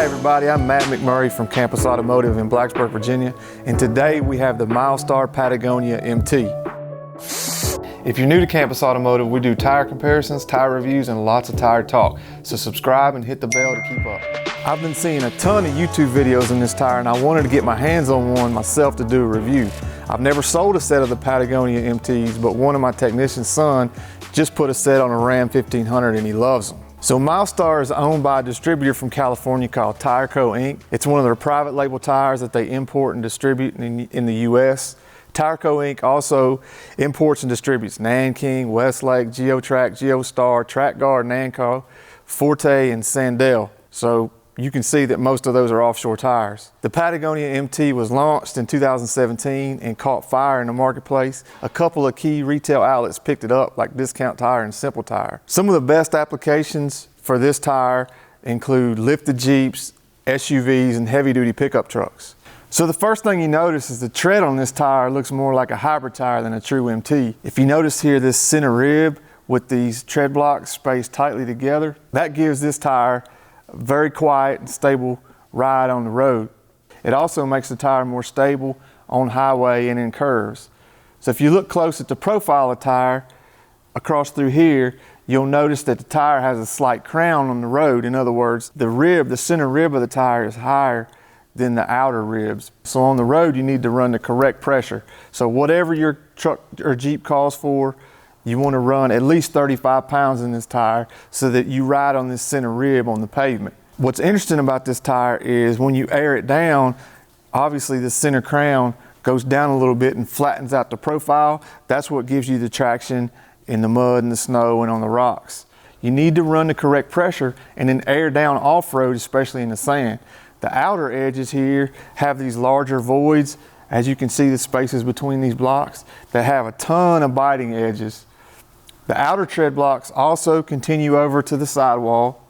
Hi everybody, I'm Matt McMurray from Campus Automotive in Blacksburg, Virginia, and today we have the Milestar Patagonia MT. If you're new to Campus Automotive, we do tire comparisons, tire reviews, and lots of tire talk, so subscribe and hit the bell to keep up. I've been seeing a ton of YouTube videos on this tire and I wanted to get my hands on one myself to do a review. I've never sold a set of the Patagonia MTs, but one of my technician's son just put a set on a Ram 1500 and he loves them. So Milestar is owned by a distributor from California called Automotive Inc. It's one of their private label tires that they import and distribute in the US. Automotive Inc. also imports and distributes Nanking, Westlake, GeoTrack, GeoStar, TrackGuard, Nanco, Forte, and Sandell. So you can see that most of those are offshore tires. The Patagonia MT was launched in 2017 and caught fire in the marketplace. A couple of key retail outlets picked it up, like Discount Tire and Simple Tire. Some of the best applications for this tire include lifted Jeeps, SUVs, and heavy-duty pickup trucks. So the first thing you notice is the tread on this tire looks more like a hybrid tire than a true MT. If you notice here, this center rib with these tread blocks spaced tightly together, that gives this tire a very quiet and stable ride on the road. It also makes the tire more stable on highway and in curves. So if you look close at the profile of the tire across through here, you'll notice that the tire has a slight crown on the road. In other words, the center rib of the tire is higher than the outer ribs. So on the road, you need to run the correct pressure. So whatever your truck or Jeep calls for, you want to run at least 35 pounds in this tire so that you ride on this center rib on the pavement. What's interesting about this tire is when you air it down, obviously the center crown goes down a little bit and flattens out the profile. That's what gives you the traction in the mud and the snow and on the rocks. You need to run the correct pressure and then air down off-road, especially in the sand. The outer edges here have these larger voids. As you can see, the spaces between these blocks that have a ton of biting edges. The outer tread blocks also continue over to the sidewall.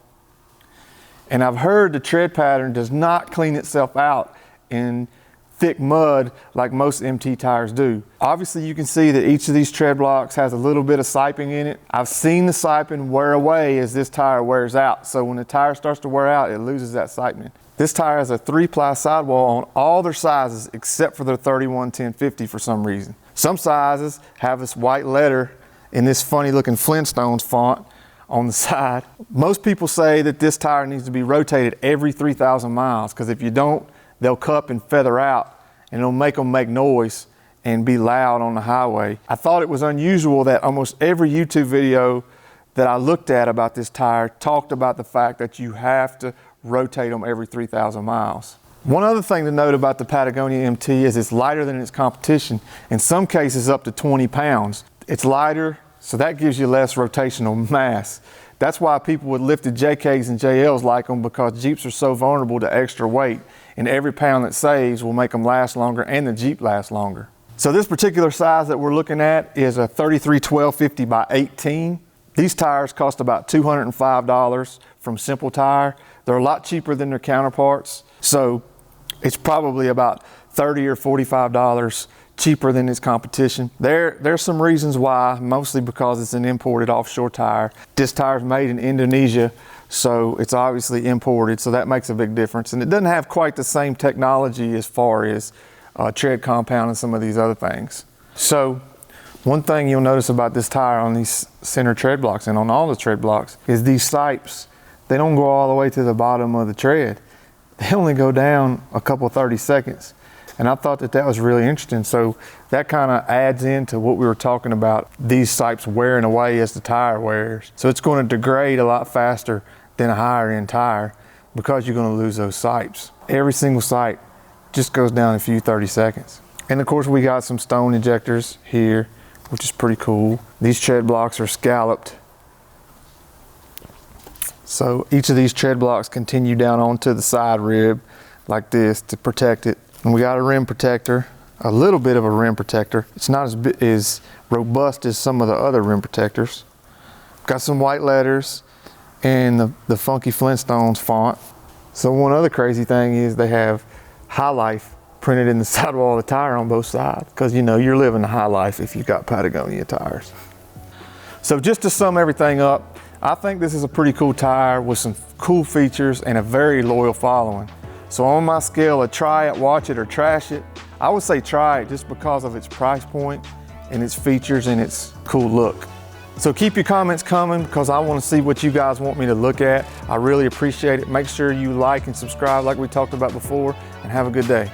And I've heard the tread pattern does not clean itself out in thick mud like most MT tires do. Obviously you can see that each of these tread blocks has a little bit of siping in it. I've seen the siping wear away as this tire wears out. So when the tire starts to wear out, it loses that siping. This tire has a 3-ply sidewall on all their sizes except for their 31-10-50 for some reason. Some sizes have this white letter in this funny looking Flintstones font on the side. Most people say that this tire needs to be rotated every 3,000 miles because if you don't, they'll cup and feather out and it'll make them make noise and be loud on the highway. I thought it was unusual that almost every YouTube video that I looked at about this tire talked about the fact that you have to rotate them every 3,000 miles. One other thing to note about the Patagonia MT is it's lighter than its competition, in some cases up to 20 pounds. It's lighter, so that gives you less rotational mass. That's why people with lifted JKs and JLs like them, because Jeeps are so vulnerable to extra weight, and every pound that saves will make them last longer and the Jeep last longer. So this particular size that we're looking at is a 33-12-50 by 18. These tires cost about $205 from Simple Tire. They're a lot cheaper than their counterparts, so it's probably about $30 or $45 cheaper than its competition. There's some reasons why, mostly because it's an imported offshore tire. This tire is made in Indonesia, so it's obviously imported, so that makes a big difference. And it doesn't have quite the same technology as far as tread compound and some of these other things. So one thing you'll notice about this tire on these center tread blocks and on all the tread blocks is these sipes. They don't go all the way to the bottom of the tread. They only go down a couple 30 seconds. And I thought that was really interesting. So that kind of adds into what we were talking about, these sipes wearing away as the tire wears. So it's going to degrade a lot faster than a higher end tire because you're going to lose those sipes. Every single sipe just goes down a few 30 seconds. And of course we got some stone injectors here, which is pretty cool. These tread blocks are scalloped. So each of these tread blocks continue down onto the side rib like this to protect it. And we got a rim protector, a little bit of a rim protector. It's not as robust as some of the other rim protectors. Got some white letters and the funky Flintstones font. So one other crazy thing is they have High Life printed in the sidewall of the tire on both sides, because you know you're living the high life if you've got Patagonia tires. So just to sum everything up, I think this is a pretty cool tire with some cool features and a very loyal following. So on my scale of try it, watch it, or trash it, I would say try it just because of its price point and its features and its cool look. So keep your comments coming because I want to see what you guys want me to look at. I really appreciate it. Make sure you like and subscribe like we talked about before, and have a good day.